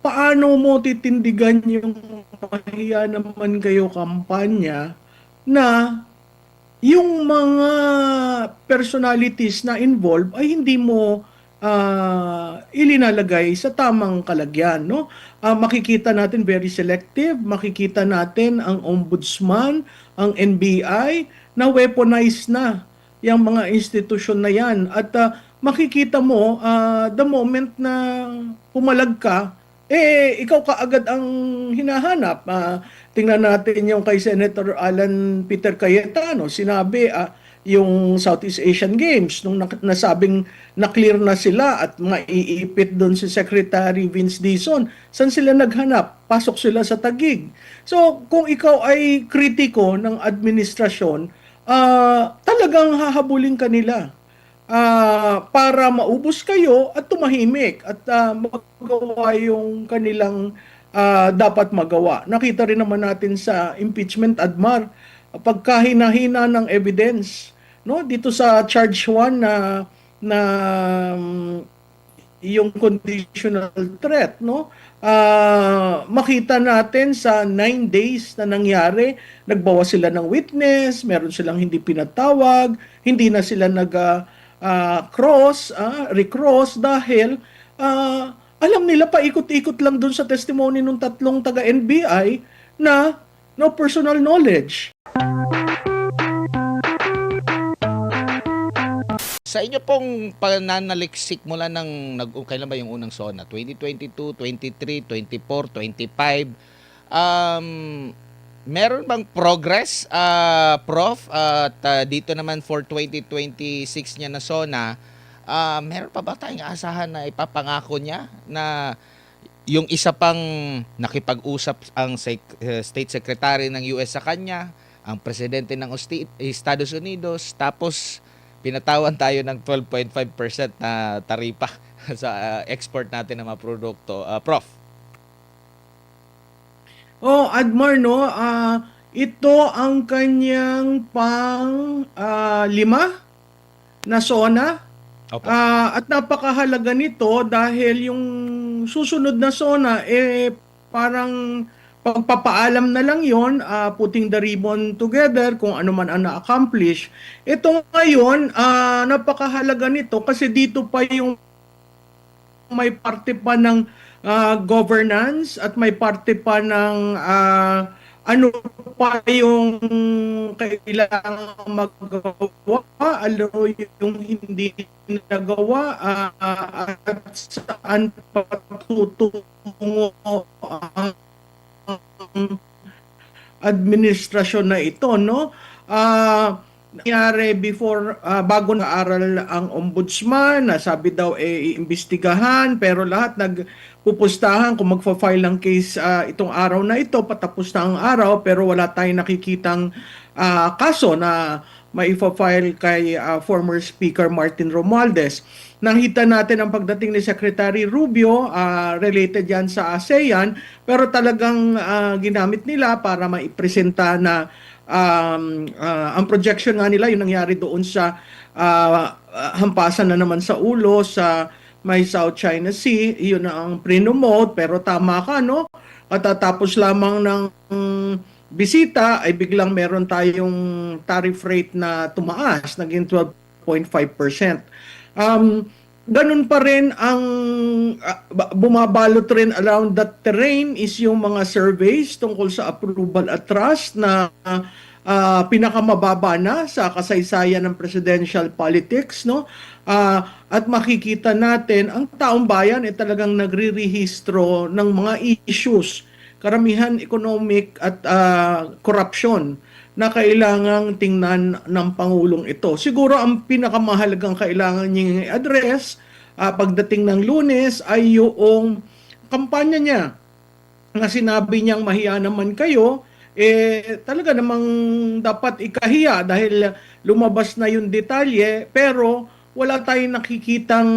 paano mo titindigan yung mahiya naman kayo kampanya na yung mga personalities na involved ay hindi mo ilinalagay sa tamang kalagyan, no? Makikita natin very selective, makikita natin ang ombudsman, ang NBI na weaponize na yung mga institusyon na yan at makikita mo the moment na pumalag ka ikaw kaagad ang hinahanap. Tingnan natin yung kay Senator Alan Peter Cayetano. Sinabi, yung Southeast Asian Games, nung nasabing na-clear na sila at maiipit doon si Secretary Vince Dizon, saan sila naghanap? Pasok sila sa Taguig. So, kung ikaw ay kritiko ng administrasyon, talagang hahabulin ka nila para maubos kayo at tumahimik at magawa yung kanilang dapat magawa. Nakita rin naman natin sa impeachment admar pagkahinahina ng evidence, no, dito sa charge 1 na yung conditional threat, no, makita natin sa 9 days na nangyari, nagbawas sila ng witness, meron silang hindi pinatawag, hindi na sila recross dahil alam nila paikot-ikot lang dun sa testimony ng tatlong taga-NBI na no personal knowledge. Sa inyo pong pananaliksik mula kailan ba yung unang SONA? 2022, 23, 24, 25. Meron bang progress, Prof? At dito naman for 2026 niya na SONA, meron pa ba tayong asahan na ipapangako niya na yung isa pang nakipag-usap ang State Secretary ng US sa kanya, ang Presidente ng Estados Unidos, tapos pinatawan tayo ng 12.5% na taripa sa export natin ng mga produkto. Prof? Admar, no, ito ang kanyang lima na SONA. Opo. At napakahalaga nito dahil yung susunod na SONA, parang pagpapaalam na lang yon, putting the ribbon together kung ano man ang na-accomplish. Ito ngayon, napakahalaga nito kasi dito pa yung may parte pa ng governance at may parte pa ng ano pa yung kailangan magawa, ano yung hindi nagawa, at saan patutungo ang administrasyon na ito, no? Nangyari before, bago na-aral ang ombudsman, nasabi daw iimbestigahan, pero lahat nagpupustahan kung magfa-file ng case itong araw na ito, patapos na ang araw, pero wala tayong nakikitang kaso na maifa-file kay former Speaker Martin Romualdez. Nakita natin ang pagdating ni Secretary Rubio, related yan sa ASEAN, pero talagang ginamit nila para maipresenta na ang projection nga nila, yung nangyari doon sa hampasan na naman sa ulo sa may South China Sea, yun na ang pre-note, pero tama ka, no? At tapos lamang ng bisita ay biglang meron tayong tariff rate na tumaas, naging 12.5%. Ganun pa rin ang bumabalot rin around that terrain is yung mga surveys tungkol sa approval at trust na pinakamababa na sa kasaysayan ng presidential politics, no? At makikita natin ang taong bayan ay talagang nagre-rehistro ng mga issues, karamihan economic at corruption na kailangang tingnan ng Pangulong ito. Siguro ang pinakamahalagang kailangan niyang i-address pagdating ng Lunes ay yung kampanya niya na sinabi niyang mahiya naman kayo, talaga namang dapat ikahiya dahil lumabas na yung detalye, pero wala tayong nakikitang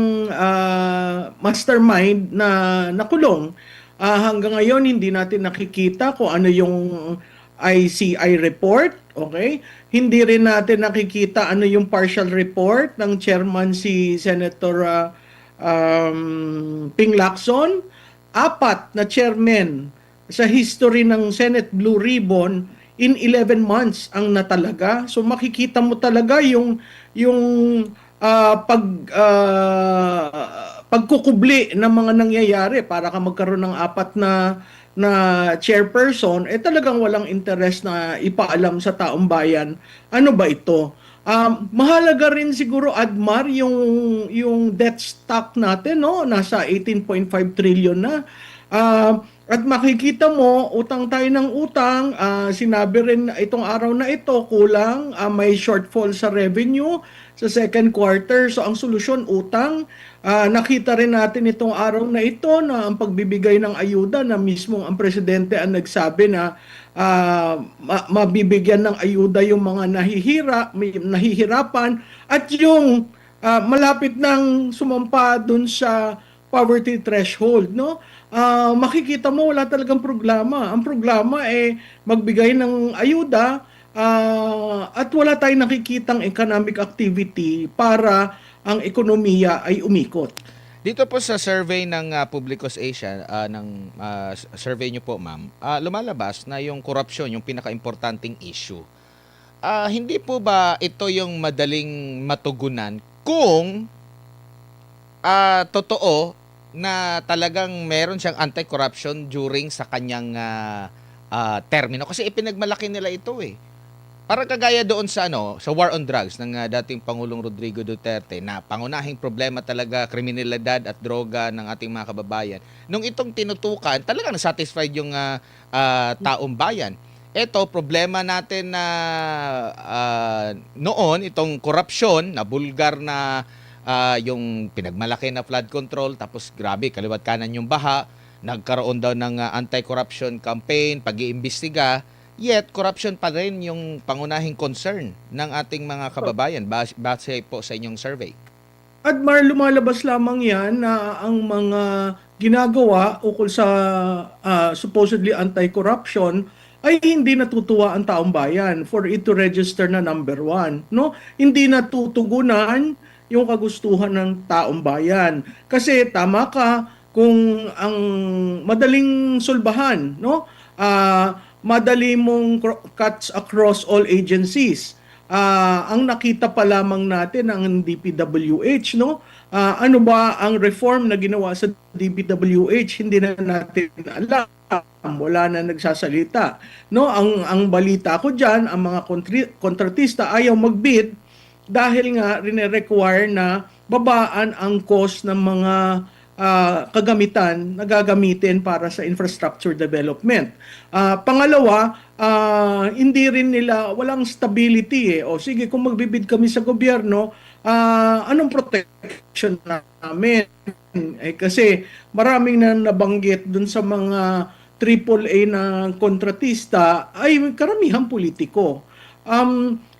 mastermind na nakulong. Hanggang ngayon hindi natin nakikita kung ano yung ICI report, okay? Hindi rin natin nakikita ano yung partial report ng chairman si Senator Ping Lacson. apat na chairman sa history ng Senate Blue Ribbon in 11 months ang natalaga. So makikita mo talaga yung pagkukubli ng mga nangyayari para ka magkaroon ng apat na chairperson, talagang walang interest na ipaalam sa taong bayan ano ba ito. Mahalaga rin siguro, Admar, yung debt stock natin, no? Nasa 18.5 trillion na. At makikita mo, utang tayo ng utang, sinabi rin itong araw na ito, kulang, may shortfall sa revenue sa second quarter. So ang solusyon, utang. Nakita rin natin itong araw na ito na ang pagbibigay ng ayuda na mismong ang presidente ang nagsabi na mabibigyan ng ayuda yung mga nahihirapan at yung malapit nang sumampa dun sa poverty threshold, no? Makikita mo wala talagang programa. Ang programa magbigay ng ayuda at wala tayong nakikitang economic activity para ang ekonomiya ay umikot. Dito po sa survey ng Publicos Asia, survey nyo po, ma'am, lumalabas na yung korupsyon, yung pinaka-importanting issue. Hindi po ba ito yung madaling matugunan kung totoo na talagang meron siyang anti-corruption during sa kanyang termino? Kasi ipinagmalaki nila ito eh. Parang kagaya doon sa sa war on drugs ng dating Pangulong Rodrigo Duterte na pangunahing problema talaga kriminalidad at droga ng ating mga kababayan. Nung itong tinutukan, talagang satisfied yung taong bayan. Ito, problema natin na noon, itong korupsyon, na bulgar na yung pinagmalaki na flood control, tapos grabe, kaliwat kanan yung baha, nagkaroon daw ng anti-corruption campaign, pag-iimbestiga. Yet, corruption pa rin yung pangunahing concern ng ating mga kababayan base po sa inyong survey. Admar, lumalabas lamang yan na ang mga ginagawa ukol sa supposedly anti-corruption ay hindi natutuwa ang taong bayan for it to register na number 1. No? Hindi natutugunan yung kagustuhan ng taong bayan. Kasi tama ka, kung ang madaling sulbahan, no? Madali mong cuts across all agencies. Ang nakita pa lamang natin ang DPWH, no? Ano ba ang reform na ginawa sa DPWH? Hindi na natin alam. Wala na nagsasalita. No, ang balita ko diyan, ang mga kontratista ayaw magbid dahil nga rine-require na babaan ang cost ng mga kagamitan na gagamitin para sa infrastructure development. Pangalawa, hindi rin nila, walang stability O sige, kung magbibid kami sa gobyerno, anong protection namin? Kasi maraming na nabanggit dun sa mga AAA na kontratista ay karamihan politiko.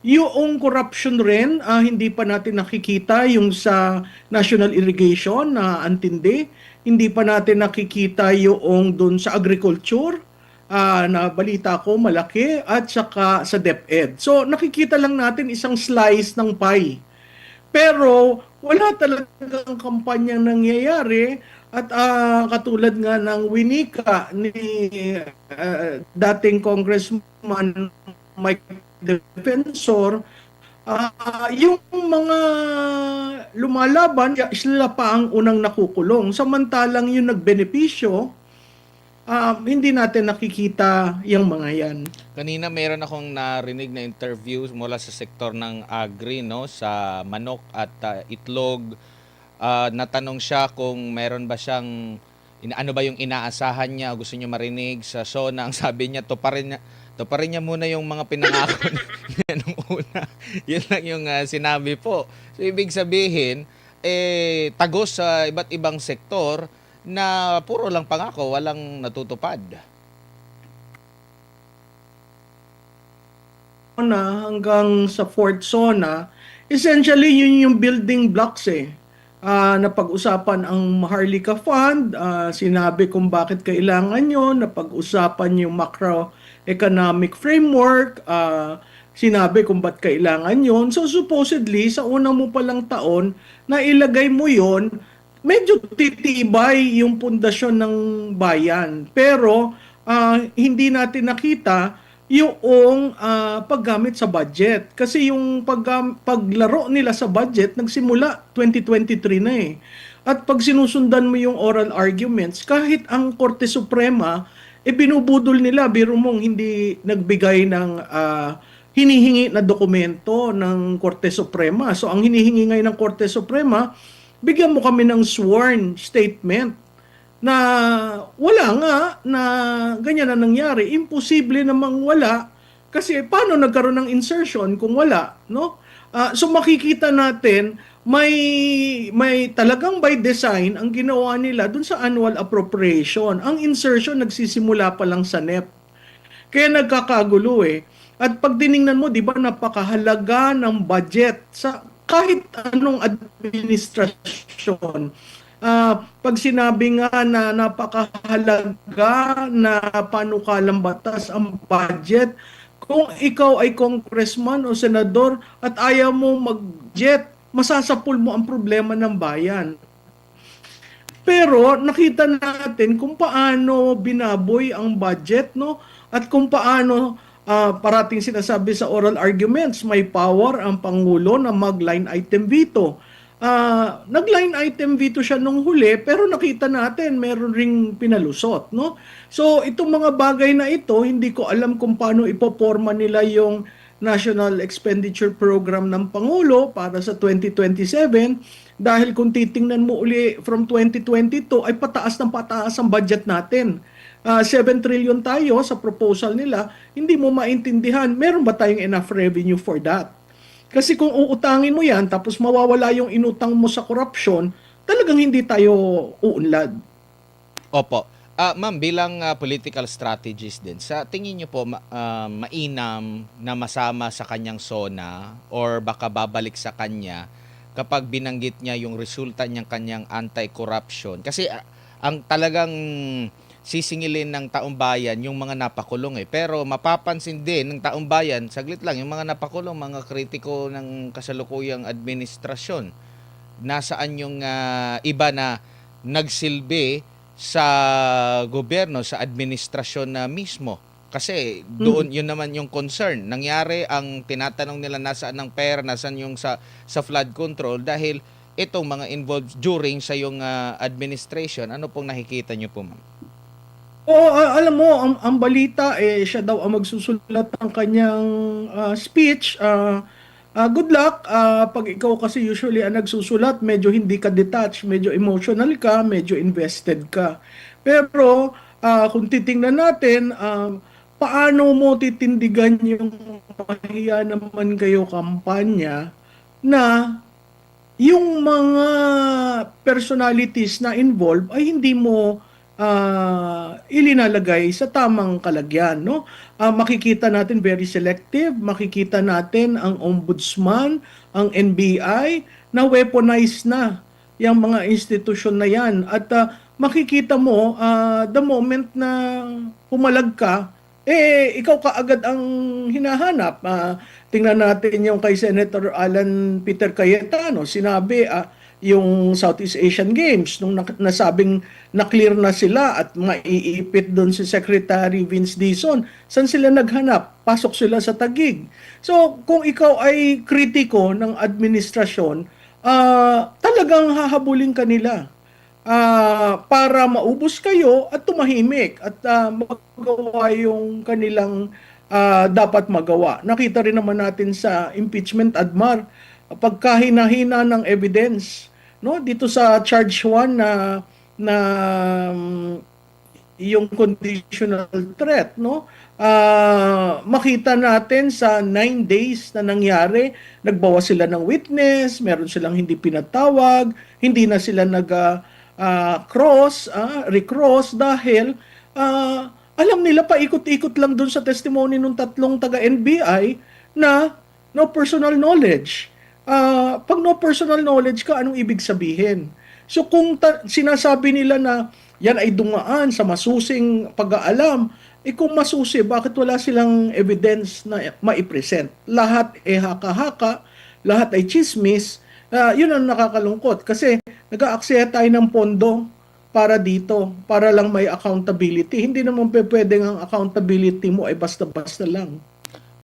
Yung corruption rin, hindi pa natin nakikita yung sa national irrigation na antindi. Hindi pa natin nakikita yung doon sa agriculture na balita ko malaki at saka sa DepEd. So nakikita lang natin isang slice ng pie. Pero wala talagang kampanyang nangyayari at katulad nga ng winika ni dating Congressman Mike Defensor, yung mga lumalaban, sila pa ang unang nakukulong. Samantalang yung nagbenepisyo, hindi natin nakikita yung mga yan. Kanina mayroon akong narinig na interview mula sa sektor ng agri, no, sa manok at itlog. Natanong siya kung meron ba siyang ano ba yung inaasahan niya, gusto niya marinig sa SONA. Ang sabi niya, to pa rin niya muna yung mga pinangako niya nung una. Yun lang yung sinabi po. So, ibig sabihin, tagos sa iba't ibang sektor na puro lang pangako, walang natutupad. Hanggang sa fourth zona, essentially yun yung building blocks napag-usapan ang Maharlika Fund, sinabi kung bakit kailangan yun, napag-usapan yung macroeconomic framework, sinabi kung bakit kailangan yun. So supposedly, sa unang mo palang taon, na ilagay mo yun medyo titibay yung pundasyon ng bayan. Pero hindi natin nakita yung paggamit sa budget. Kasi yung paglaro nila sa budget, nagsimula 2023 na eh. At pag sinusundan mo yung oral arguments, kahit ang Korte Suprema, binubudol nila, biro mong hindi nagbigay ng hinihingi na dokumento ng Korte Suprema. So ang hinihingi ngayon ng Korte Suprema, bigyan mo kami ng sworn statement na wala nga na ganyan na nangyari. Imposible namang wala kasi paano nagkaroon ng insertion kung wala, no? So makikita natin may talagang by design ang ginawa nila dun sa annual appropriation. Ang insertion nagsisimula pa lang sa NEP. Kaya nagkakagulo eh. At pag tiningnan mo, di ba, napakahalaga ng budget sa kahit anong administrasyon. Pag sinabi nga na napakahalaga na panukalang batas ang budget, kung ikaw ay congressman o senador at ayaw mo mag-budget, masasapul mo ang problema ng bayan. Pero nakita natin kung paano binaboy ang budget, no? At kung paano parating sinasabi sa oral arguments, may power ang Pangulo na mag-line item veto. Nag-line item veto siya nung huli, pero nakita natin meron ring pinalusot, no? So itong mga bagay na ito, hindi ko alam kung paano ipoporma nila yung National Expenditure Program ng Pangulo para sa 2027 dahil kung titingnan mo uli from 2022 ay pataas ng pataas ang budget natin. 7 trillion tayo sa proposal nila, hindi mo maintindihan, meron ba tayong enough revenue for that? Kasi kung uutangin mo yan, tapos mawawala yung inutang mo sa corruption, talagang hindi tayo uunlad. Opo. Ma'am, bilang political strategist din, sa tingin niyo po mainam na masama sa kanyang SONA or baka babalik sa kanya kapag binanggit niya yung resulta niyang kanyang anti-corruption? Kasi ang talagang sisingilin ng taong bayan yung mga napakulong eh. Pero mapapansin din ng taong bayan, saglit lang, yung mga napakulong, mga kritiko ng kasalukuyang administrasyon, nasaan yung iba na nagsilbi sa gobyerno, sa administrasyon na mismo. Kasi doon yun naman yung concern. Nangyari ang tinatanong nila nasaan ang pera, nasaan yung sa flood control dahil itong mga involved during sa yung administration. Ano pong nakikita niyo po, ma'am? Alam mo, ang balita siya daw ang magsusulat ng kanyang speech. Good luck. Pag ikaw kasi usually ang nagsusulat, medyo hindi ka detached, medyo emotional ka, medyo invested ka. Pero kung titingnan natin, paano mo titindigan yung mahiya naman kayo kampanya na yung mga personalities na involved ay hindi mo ilinalagay sa tamang kalagyan, no? Makikita natin very selective, makikita natin ang ombudsman, ang NBI na weaponize na yung mga institusyon na yan at makikita mo the moment na pumalag ka ikaw kaagad ang hinahanap. Tingnan natin yung kay Senator Alan Peter Cayetano, sinabi yung Southeast Asian Games, nung nasabing na-clear na sila at maiipit doon si Secretary Vince Dizon, saan sila naghanap? Pasok sila sa Taguig. So, kung ikaw ay kritiko ng administrasyon, talagang hahabulin ka nila para maubos kayo at tumahimik at magawa yung kanilang dapat magawa. Nakita rin naman natin sa impeachment admar, pagkahinahina ng evidence, no, dito sa charge 1 na yung conditional threat, no, makita natin sa 9 days na nangyari, nagbawas sila ng witness, meron silang hindi pinatawag, hindi na sila recross dahil alam nila paikot-ikot lang dun sa testimony ng tatlong taga-NBI na no personal knowledge. Pag no personal knowledge ka, anong ibig sabihin? So kung sinasabi nila na yan ay dumaan sa masusing pag-aalam, kung masusi, bakit wala silang evidence na maipresent? Lahat haka-haka, lahat ay chismis, Yun ang nakakalungkot kasi nag-aaksaya tayo ng pondo para dito, para lang may accountability. Hindi naman pwedeng ang accountability mo ay basta-basta lang.